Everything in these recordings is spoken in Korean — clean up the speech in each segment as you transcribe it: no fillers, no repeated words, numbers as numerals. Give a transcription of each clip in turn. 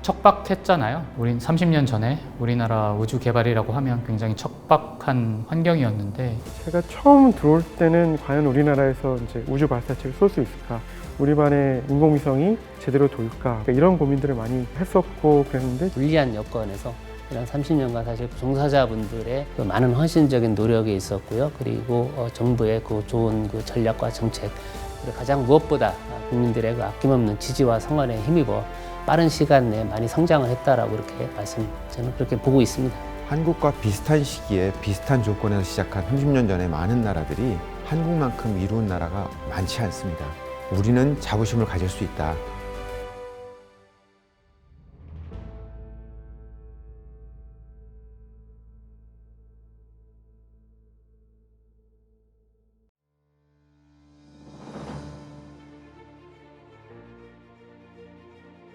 척박했잖아요. 우린 30년 전에 우리나라 우주 개발이라고 하면 굉장히 척박한 환경이었는데 제가 처음 들어올 때는 과연 우리나라에서 이제 우주 발사체를 쏠 수 있을까? 우리 반의 인공위성이 제대로 돌까? 이런 고민들을 많이 했었고 그랬는데 불리한 여건에서 지난 30년간 사실 종사자분들의 그 많은 헌신적인 노력이 있었고요. 그리고 정부의 그 좋은 그 전략과 정책, 그리고 가장 무엇보다 국민들의 그 아낌없는 지지와 성원에 힘입어 빠른 시간 내에 많이 성장을 했다라고 저는 그렇게 보고 있습니다. 한국과 비슷한 시기에 비슷한 조건에서 시작한 30년 전에 많은 나라들이 한국만큼 이룬 나라가 많지 않습니다. 우리는 자부심을 가질 수 있다.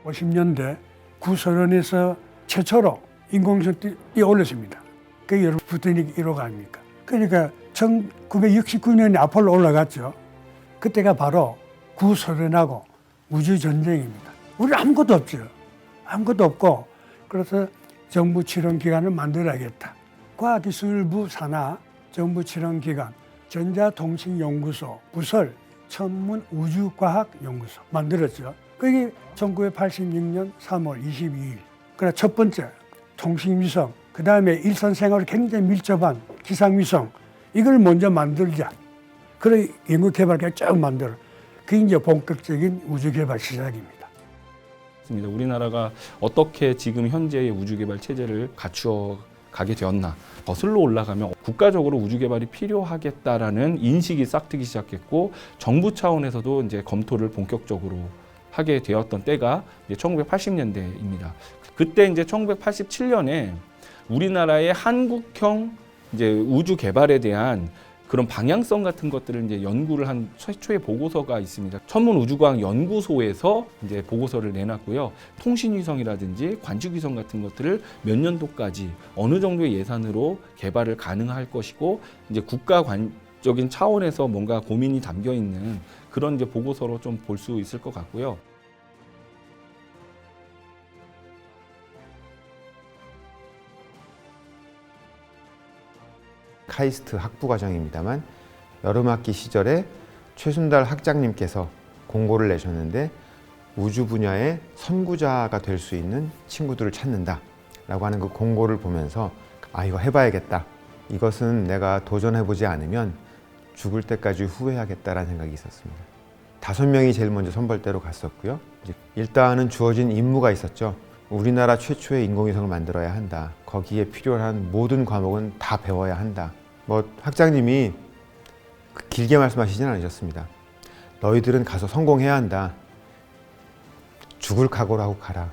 (50년대) 구소련에서 최초로 인공위성 띄어올렸습니다. 그게 여러분 스푸트닉 1호가 아닙니까? 그러니까 1969년에 아폴로 올라갔죠. 그때가 바로 구소련하고 우주전쟁입니다. 우리 아무것도 없죠. 아무것도 없고, 그래서 정부 출연기관을 만들어야겠다. 과학기술부 산하 정부출연기관 전자통신연구소 부설 천문우주과학연구소 만들었죠. 그게 1986년 3월 22일. 그래 첫 번째 통신위성, 그 다음에 일선생활을 굉장히 밀접한 기상위성, 이걸 먼저 만들자. 그래 연구개발까지 쭉 만들어. 그게 이제 본격적인 우주개발 시작입니다. 우리나라가 어떻게 지금 현재의 우주개발 체제를 갖추어 가게 되었나, 거슬러 올라가면 국가적으로 우주개발이 필요하겠다라는 인식이 싹트기 시작했고, 정부 차원에서도 이제 검토를 본격적으로 하게 되었던 때가 이제 1980년대입니다. 그때 이제 1987년에 우리나라의 한국형 이제 우주 개발에 대한 그런 방향성 같은 것들을 이제 연구를 한 최초의 보고서가 있습니다. 천문우주과학연구소에서 이제 보고서를 내놨고요. 통신위성이라든지 관측위성 같은 것들을 몇 년도까지 어느 정도의 예산으로 개발을 가능할 것이고, 이제 국가적인 차원에서 뭔가 고민이 담겨 있는 그런 이제 보고서로 좀 볼 수 있을 것 같고요. 카이스트 학부과정입니다만 여름학기 시절에 최순달 학장님께서 공고를 내셨는데, 우주 분야의 선구자가 될 수 있는 친구들을 찾는다 라고 하는 그 공고를 보면서 이거 해봐야겠다. 이것은 내가 도전해보지 않으면 죽을 때까지 후회하겠다라는 생각이 있었습니다. 5명이 제일 먼저 선발대로 갔었고요. 일단은 주어진 임무가 있었죠. 우리나라 최초의 인공위성을 만들어야 한다. 거기에 필요한 모든 과목은 다 배워야 한다. 학장님이 길게 말씀하시지는 않으셨습니다. 너희들은 가서 성공해야 한다. 죽을 각오로 하고 가라.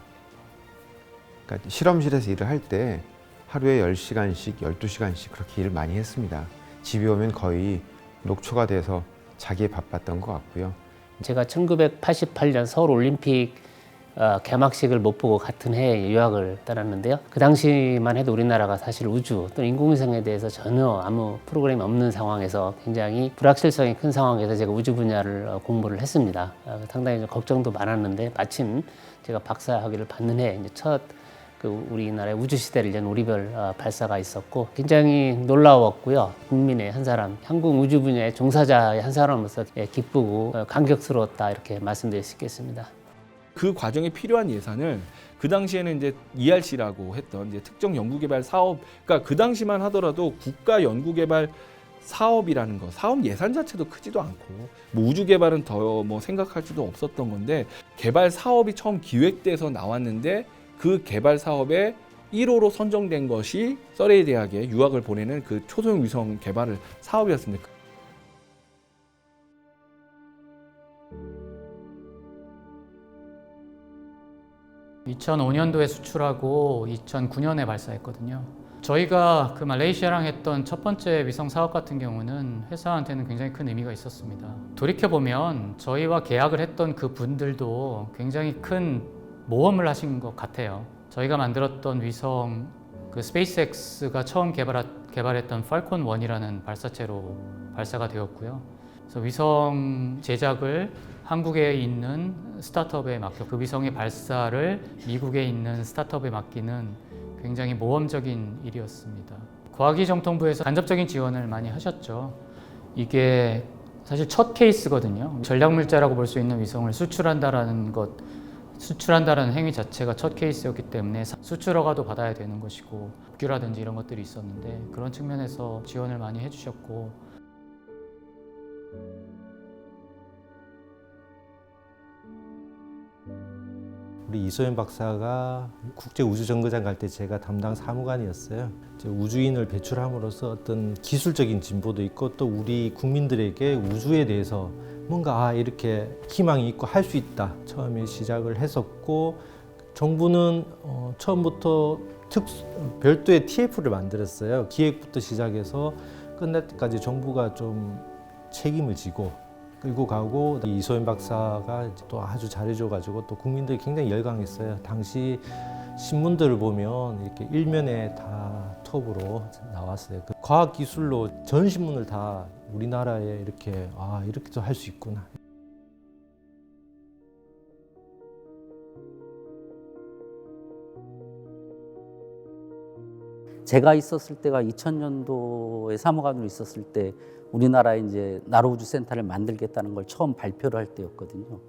그러니까 실험실에서 일을 할 때 하루에 10시간씩, 12시간씩 그렇게 일을 많이 했습니다. 집에 오면 거의 녹초가 돼서 자기에 바빴던 것 같고요. 제가 1988년 서울올림픽 개막식을 못 보고 같은 해에 유학을 떠났는데요. 그 당시만 해도 우리나라가 사실 우주 또는 인공위성에 대해서 전혀 아무 프로그램이 없는 상황에서 굉장히 불확실성이 큰 상황에서 제가 우주 분야를 공부를 했습니다. 상당히 걱정도 많았는데, 마침 제가 박사학위를 받는 해에 첫 우리나라의 우주 시대를 연 우리별 발사가 있었고, 굉장히 놀라웠고요. 국민의 한 사람, 한국 우주 분야의 종사자의 한 사람으로서 기쁘고 감격스러웠다, 이렇게 말씀드릴 수 있겠습니다. 그 과정에 필요한 예산을 그 당시에는 이제 ERC라고 했던 이제 특정 연구개발 사업, 그러니까 그 당시만 하더라도 국가 연구개발 사업이라는 거, 사업 예산 자체도 크지도 않고, 우주 개발은 더 생각할 수도 없었던 건데, 개발 사업이 처음 기획돼서 나왔는데 그 개발 사업의 1호로 선정된 것이 서레이 대학에 유학을 보내는 그 초소형 위성 개발 사업이었습니다. 2005년도에 수출하고 2009년에 발사했거든요. 저희가 그 말레이시아랑 했던 첫 번째 위성 사업 같은 경우는 회사한테는 굉장히 큰 의미가 있었습니다. 돌이켜보면 저희와 계약을 했던 그 분들도 굉장히 큰 모험을 하신 것 같아요. 저희가 만들었던 위성, 그 스페이스X가 처음 개발했던 팔콘 1이라는 발사체로 발사가 되었고요. 그래서 위성 제작을 한국에 있는 스타트업에 맡겨 그 위성의 발사를 미국에 있는 스타트업에 맡기는 굉장히 모험적인 일이었습니다. 과학기정통부에서 간접적인 지원을 많이 하셨죠. 이게 사실 첫 케이스거든요. 전략물자라고 볼 수 있는 위성을 수출한다라는 행위 자체가 첫 케이스였기 때문에 수출 허가도 받아야 되는 것이고 국규라든지 이런 것들이 있었는데 그런 측면에서 지원을 많이 해주셨고 우리 이소연 박사가 국제우주정거장 갈 때 제가 담당 사무관이었어요. 이제 우주인을 배출함으로써 어떤 기술적인 진보도 있고 또 우리 국민들에게 우주에 대해서 뭔가 이렇게 희망이 있고 할 수 있다. 처음에 시작을 했었고 정부는 처음부터 별도의 TF를 만들었어요. 기획부터 시작해서 끝날 때까지 정부가 좀 책임을 지고 끌고 가고 이소연 박사가 또 아주 잘해줘가지고 또 국민들이 굉장히 열광했어요. 당시 신문들을 보면 이렇게 일면에 다 톱으로 나왔어요. 그 과학 기술로 전 신문을 다 우리나라에 이렇게 이렇게도 할 수 있구나. 제가 있었을 때가 2000년도에 사무관으로 있었을 때 우리나라에 이제 나로우주센터를 만들겠다는 걸 처음 발표를 할 때였거든요.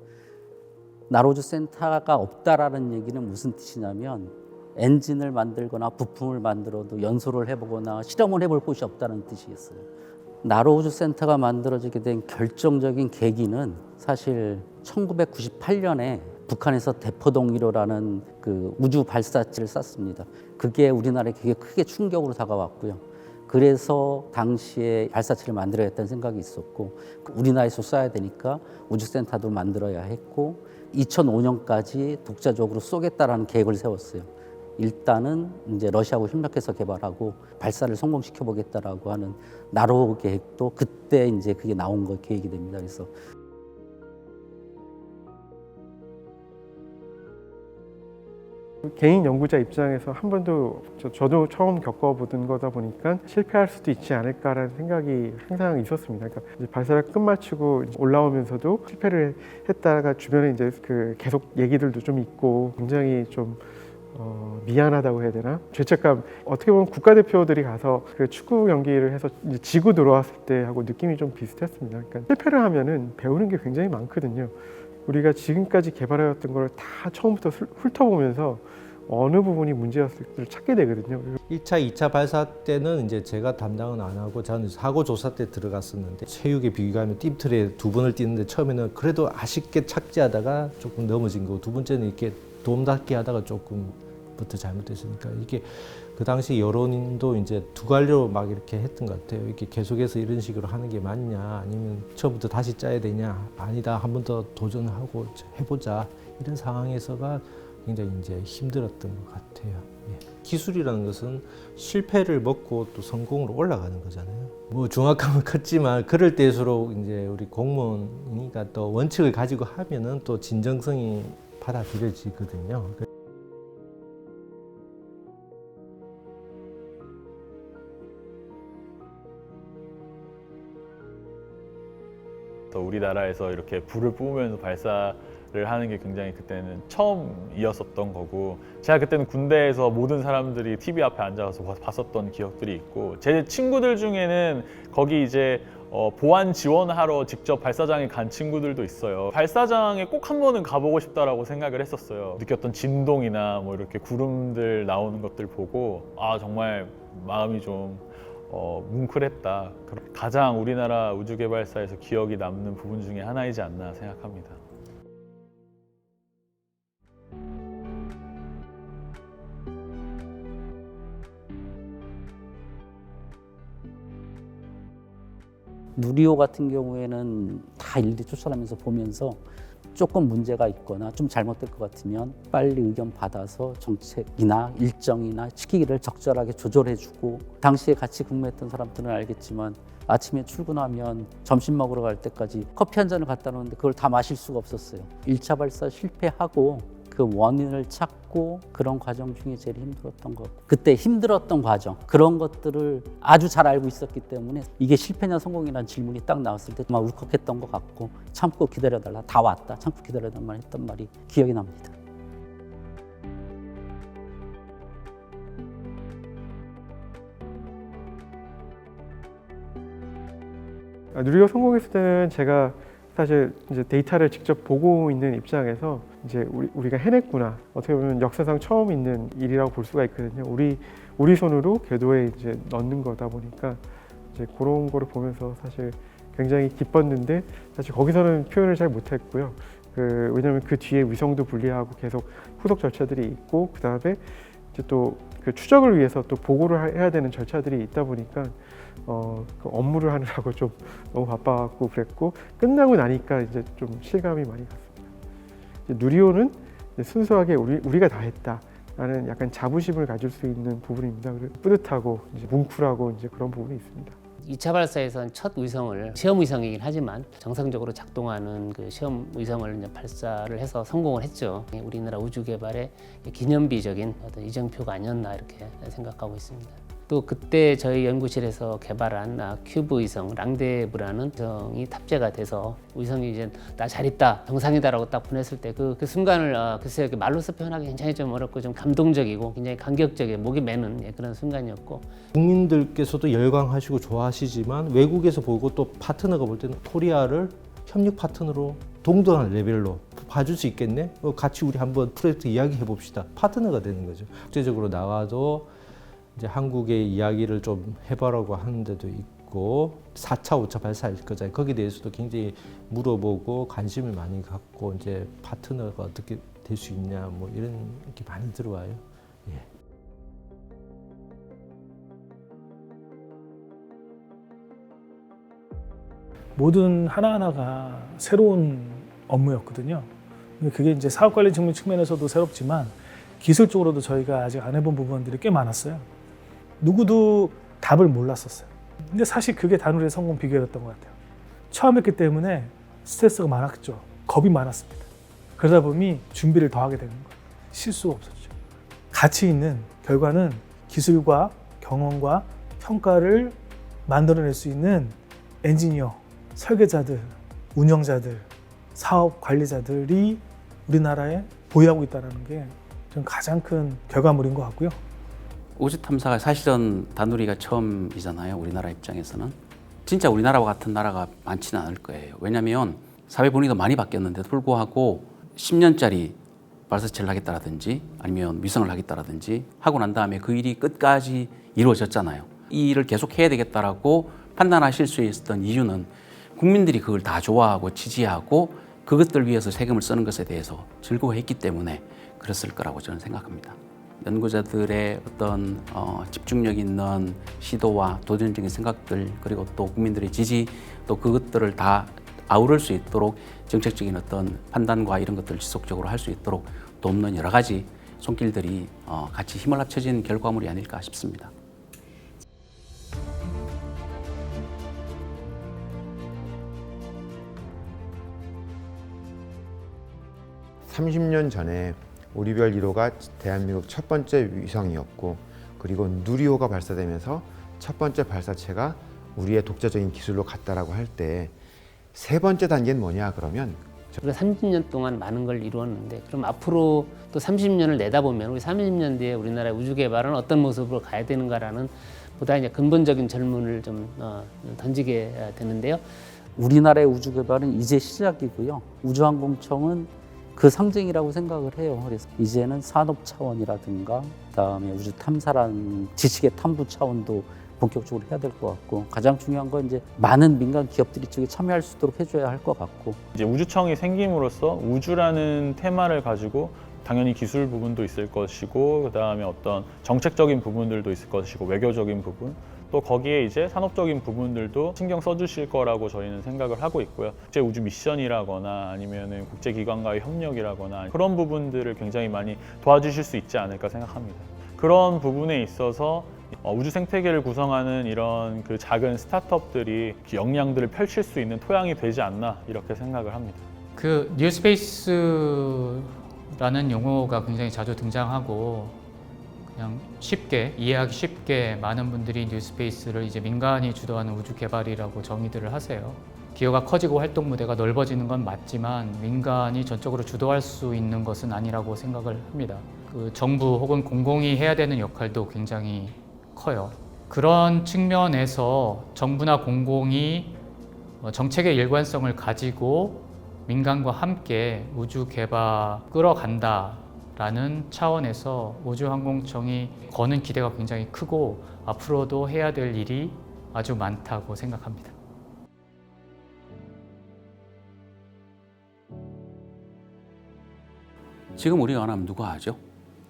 나로우주센터가 없다라는 얘기는 무슨 뜻이냐면 엔진을 만들거나 부품을 만들어도 연소를 해보거나 실험을 해볼 곳이 없다는 뜻이었어요. 나로우주센터가 만들어지게 된 결정적인 계기는 사실 1998년에 북한에서 대포동 1호라는 그 우주 발사체를 쐈습니다. 그게 우리나라에 되게 크게 충격으로 다가왔고요. 그래서 당시에 발사체를 만들어야겠다는 생각이 있었고 우리나라에서 쏴야 되니까 우주센터도 만들어야 했고 2005년까지 독자적으로 쏘겠다라는 계획을 세웠어요. 일단은 이제 러시아하고 협력해서 개발하고 발사를 성공시켜 보겠다라고 하는 나로우 계획도 그때 이제 그게 나온 거 계획이 됩니다. 그래서 개인 연구자 입장에서 한 번도 저도 처음 겪어보던 거다 보니까 실패할 수도 있지 않을까라는 생각이 항상 있었습니다. 그러니까 이제 발사를 끝마치고 올라오면서도 실패를 했다가 주변에 이제 그 계속 얘기들도 좀 있고 굉장히 좀 미안하다고 해야 되나? 죄책감. 어떻게 보면 국가대표들이 가서 그 축구 경기를 해서 이제 지고 들어왔을 때 하고 느낌이 좀 비슷했습니다. 그러니까 실패를 하면은 배우는 게 굉장히 많거든요. 우리가 지금까지 개발해왔던 걸 다 처음부터 훑어보면서 어느 부분이 문제였을지를 찾게 되거든요. 1차, 2차 발사 때는 이제 제가 담당은 안 하고 저는 사고 조사 때 들어갔었는데 체육에 비교하면 띠틀에 2번을 뛰는데 처음에는 그래도 아쉽게 착지하다가 조금 넘어진 거고 두 번째는 이렇게 도움닫기 하다가 조금부터 잘못됐으니까 이게 그 당시 여론도 이제 두 갈래로 막 이렇게 했던 것 같아요. 이렇게 계속해서 이런 식으로 하는 게 맞냐, 아니면 처음부터 다시 짜야 되냐, 아니다, 한 번 더 도전하고 해보자 이런 상황에서가 굉장히 이제 힘들었던 것 같아요. 예. 기술이라는 것은 실패를 먹고 또 성공으로 올라가는 거잖아요. 뭐 중압감은 컸지만 그럴 때일수록 이제 우리 공무원이니까 또 원칙을 가지고 하면은 또 진정성이 받아들여지거든요. 우리나라에서 이렇게 불을 뿜으면서 발사를 하는 게 굉장히 그때는 처음이었었던 거고 제가 그때는 군대에서 모든 사람들이 TV 앞에 앉아서 봤었던 기억들이 있고 제 친구들 중에는 거기 이제 보안 지원하러 직접 발사장에 간 친구들도 있어요. 발사장에 꼭 한 번은 가보고 싶다라고 생각을 했었어요. 느꼈던 진동이나 뭐 이렇게 구름들 나오는 것들 보고 정말 마음이 좀 뭉클했다. 가장 우리나라 우주개발사에서 기억이 남는 부분 중에 하나이지 않나 생각합니다. 누리호 같은 경우에는 다 일일이 쫓아가면서 보면서 조금 문제가 있거나 좀 잘못될 것 같으면 빨리 의견 받아서 정책이나 일정이나 시기를 적절하게 조절해주고 당시에 같이 근무했던 사람들은 알겠지만 아침에 출근하면 점심 먹으러 갈 때까지 커피 한 잔을 갖다 놓는데 그걸 다 마실 수가 없었어요. 1차 발사 실패하고 그 원인을 찾고 그런 과정 중에 제일 힘들었던 거. 그때 힘들었던 과정 그런 것들을 아주 잘 알고 있었기 때문에 이게 실패냐 성공이라는 질문이 딱 나왔을 때 막 울컥했던 것 같고 참고 기다려달라 다 왔다 참고 기다려달라 했던 말이 기억이 납니다. 누리호 성공했을 때는 제가 사실 이제 데이터를 직접 보고 있는 입장에서 이제 우리가 해냈구나, 어떻게 보면 역사상 처음 있는 일이라고 볼 수가 있거든요. 우리 손으로 궤도에 이제 넣는 거다 보니까 이제 그런 거를 보면서 사실 굉장히 기뻤는데 사실 거기서는 표현을 잘 못했고요. 왜냐하면 그 뒤에 위성도 분리하고 계속 후속 절차들이 있고 그 다음에 이제 또 그 추적을 위해서 또 보고를 해야 되는 절차들이 있다 보니까 그 업무를 하느라고 좀 너무 바빴고 그랬고 끝나고 나니까 이제 좀 실감이 많이 갔습니다. 이제 누리호는 이제 순수하게 우리가 다 했다라는 약간 자부심을 가질 수 있는 부분입니다. 뿌듯하고 이제 뭉클하고 이제 그런 부분이 있습니다. 2차 발사에서는 첫 위성을 시험 위성이긴 하지만 정상적으로 작동하는 그 시험 위성을 이제 발사를 해서 성공을 했죠. 우리나라 우주 개발의 기념비적인 어떤 이정표가 아니었나 이렇게 생각하고 있습니다. 또 그때 저희 연구실에서 개발한 큐브 위성 랑데브라는 위성이 탑재가 돼서 위성이 이제 나 잘 있다 정상이다라고 딱 보냈을 때 그 순간을 글쎄요 말로서 표현하기 굉장히 좀 어렵고 좀 감동적이고 굉장히 감격적인 목이 매는 그런 순간이었고 국민들께서도 열광하시고 좋아하시지만 외국에서 보고 또 파트너가 볼 때는 코리아를 협력 파트너로 동등한 레벨로 봐줄 수 있겠네? 같이 우리 한번 프로젝트 이야기해 봅시다. 파트너가 되는 거죠. 국제적으로 나가도 이제 한국의 이야기를 좀 해보라고 하는 데도 있고 4차, 5차 발사할 거잖아요. 거기에 대해서도 굉장히 물어보고 관심을 많이 갖고 이제 파트너가 어떻게 될 수 있냐 뭐 이런 게 많이 들어와요. 예. 모든 하나하나가 새로운 업무였거든요. 그게 이제 사업 관리 측면에서도 새롭지만 기술적으로도 저희가 아직 안 해본 부분들이 꽤 많았어요. 누구도 답을 몰랐었어요. 근데 사실 그게 다누리의 성공 비결이었던 것 같아요. 처음 했기 때문에 스트레스가 많았죠. 겁이 많았습니다. 그러다 보니 준비를 더 하게 되는 거예요. 실수가 없었죠. 가치 있는 결과는 기술과 경험과 평가를 만들어낼 수 있는 엔지니어, 설계자들, 운영자들, 사업 관리자들이 우리나라에 보유하고 있다는 게 좀 가장 큰 결과물인 것 같고요. 우주 탐사가 사실은 다누리가 처음이잖아요. 우리나라 입장에서는. 진짜 우리나라와 같은 나라가 많지는 않을 거예요. 왜냐하면 사회 분위기도 많이 바뀌었는데도 불구하고 10년짜리 발사체를 하겠다라든지 아니면 위성을 하겠다라든지 하고 난 다음에 그 일이 끝까지 이루어졌잖아요. 이 일을 계속 해야 되겠다라고 판단하실 수 있었던 이유는 국민들이 그걸 다 좋아하고 지지하고 그것들 위해서 세금을 쓰는 것에 대해서 즐거워했기 때문에 그랬을 거라고 저는 생각합니다. 연구자들의 어떤 집중력 있는 시도와 도전적인 생각들 그리고 또 국민들의 지지 또 그것들을 다 아우를 수 있도록 정책적인 어떤 판단과 이런 것들을 지속적으로 할 수 있도록 돕는 여러 가지 손길들이 같이 힘을 합쳐진 결과물이 아닐까 싶습니다. (30년) 전에 우리별 1호가 대한민국 첫 번째 위성이었고 그리고 누리호가 발사되면서 첫 번째 발사체가 우리의 독자적인 기술로 갔다라고 할 때 세 번째 단계는 뭐냐 그러면 우리가 30년 동안 많은 걸 이루었는데 그럼 앞으로 또 30년을 내다보면 우리 30년 뒤에 우리나라의 우주 개발은 어떤 모습으로 가야 되는가라는 보다 이제 근본적인 질문을 좀 던지게 되는데요. 우리나라의 우주 개발은 이제 시작이고요. 우주항공청은 그 상징이라고 생각을 해요. 그래서 이제는 산업 차원이라든가 그다음에 우주 탐사라는 지식의 탐구 차원도 본격적으로 해야 될 것 같고 가장 중요한 건 이제 많은 민간 기업들이 이쪽에 참여할 수 있도록 해줘야 할 것 같고 이제 우주청이 생김으로써 우주라는 테마를 가지고 당연히 기술 부분도 있을 것이고 그다음에 어떤 정책적인 부분들도 있을 것이고 외교적인 부분 또 거기에 이제 산업적인 부분들도 신경 써주실 거라고 저희는 생각을 하고 있고요. 국제 우주 미션이라거나 아니면은 국제기관과의 협력이라거나 그런 부분들을 굉장히 많이 도와주실 수 있지 않을까 생각합니다. 그런 부분에 있어서 우주 생태계를 구성하는 이런 그 작은 스타트업들이 역량들을 펼칠 수 있는 토양이 되지 않나 이렇게 생각을 합니다. 그 뉴스페이스 개발이라는 용어가 굉장히 자주 등장하고 그냥 쉽게 이해하기 쉽게 많은 분들이 뉴스페이스를 이제 민간이 주도하는 우주 개발이라고 정의들을 하세요. 기여가 커지고 활동 무대가 넓어지는 건 맞지만 민간이 전적으로 주도할 수 있는 것은 아니라고 생각을 합니다. 그 정부 혹은 공공이 해야 되는 역할도 굉장히 커요. 그런 측면에서 정부나 공공이 정책의 일관성을 가지고 민간과 함께 우주 개발 끌어간다라는 차원에서 우주항공청이 거는 기대가 굉장히 크고 앞으로도 해야 될 일이 아주 많다고 생각합니다. 지금 우리가 안 하면 누가 하죠?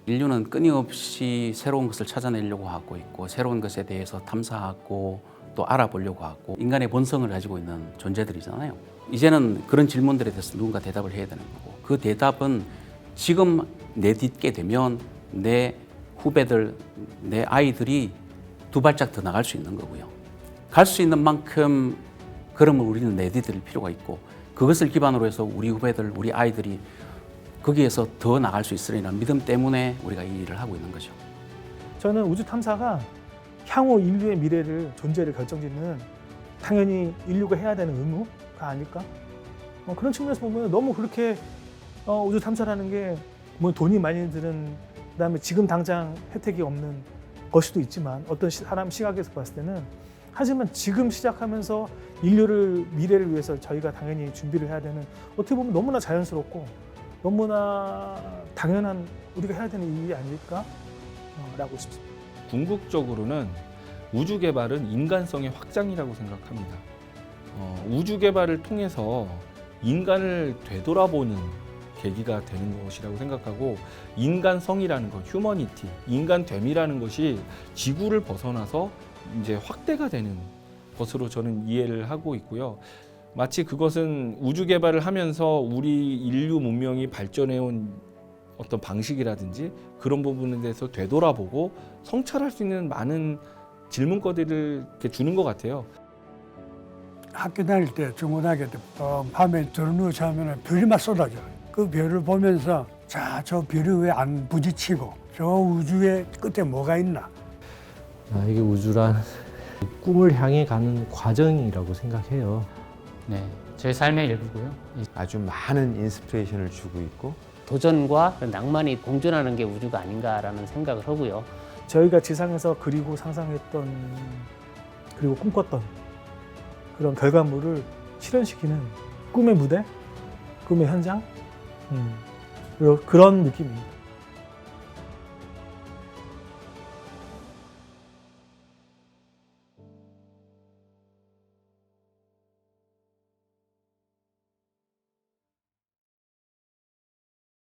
인류는 끊임없이 새로운 것을 찾아내려고 하고 있고 새로운 것에 대해서 탐사하고 또 알아보려고 하고 인간의 본성을 가지고 있는 존재들이잖아요. 이제는 그런 질문들에 대해서 누군가 대답을 해야 되는 거고 그 대답은 지금 내딛게 되면 내 후배들, 내 아이들이 두 발짝 더 나갈 수 있는 거고요. 갈 수 있는 만큼 그러면 우리는 내디딜 필요가 있고 그것을 기반으로 해서 우리 후배들, 우리 아이들이 거기에서 더 나갈 수 있으리라는 믿음 때문에 우리가 이 일을 하고 있는 거죠. 저는 우주 탐사가 향후 인류의 미래를 존재를 결정짓는 당연히 인류가 해야 되는 의무가 아닐까? 그런 측면에서 보면 너무 그렇게 우주 탐사라는 게 뭐 돈이 많이 드는 그다음에 지금 당장 혜택이 없는 걸 수도 있지만 어떤 사람 시각에서 봤을 때는 하지만 지금 시작하면서 인류를 미래를 위해서 저희가 당연히 준비를 해야 되는 어떻게 보면 너무나 자연스럽고 너무나 당연한 우리가 해야 되는 일이 아닐까라고 싶습니다. 궁극적으로는 우주 개발은 인간성의 확장이라고 생각합니다. 우주 개발을 통해서 인간을 되돌아보는 계기가 되는 것이라고 생각하고 인간성이라는 것, 휴머니티, 인간됨이라는 것이 지구를 벗어나서 이제 확대가 되는 것으로 저는 이해를 하고 있고요. 마치 그것은 우주 개발을 하면서 우리 인류 문명이 발전해온 어떤 방식이라든지 그런 부분에 대해서 되돌아보고 성찰할 수 있는 많은 질문거리를 이렇게 주는 것 같아요. 학교 다닐 때 중고등학교 때 밤에 들어누워 자면 별이 막 쏟아져요. 그 별을 보면서 자, 저 별이 왜 안 부딪히고 저 우주의 끝에 뭐가 있나. 이게 우주란 꿈을 향해 가는 과정이라고 생각해요. 네, 제 삶의 일부고요. 아주 많은 인스피레이션을 주고 있고 도전과 낭만이 공존하는 게 우주가 아닌가라는 생각을 하고요. 저희가 지상에서 그리고 상상했던 그리고 꿈꿨던 그런 결과물을 실현시키는 꿈의 무대, 꿈의 현장, 그런 느낌입니다.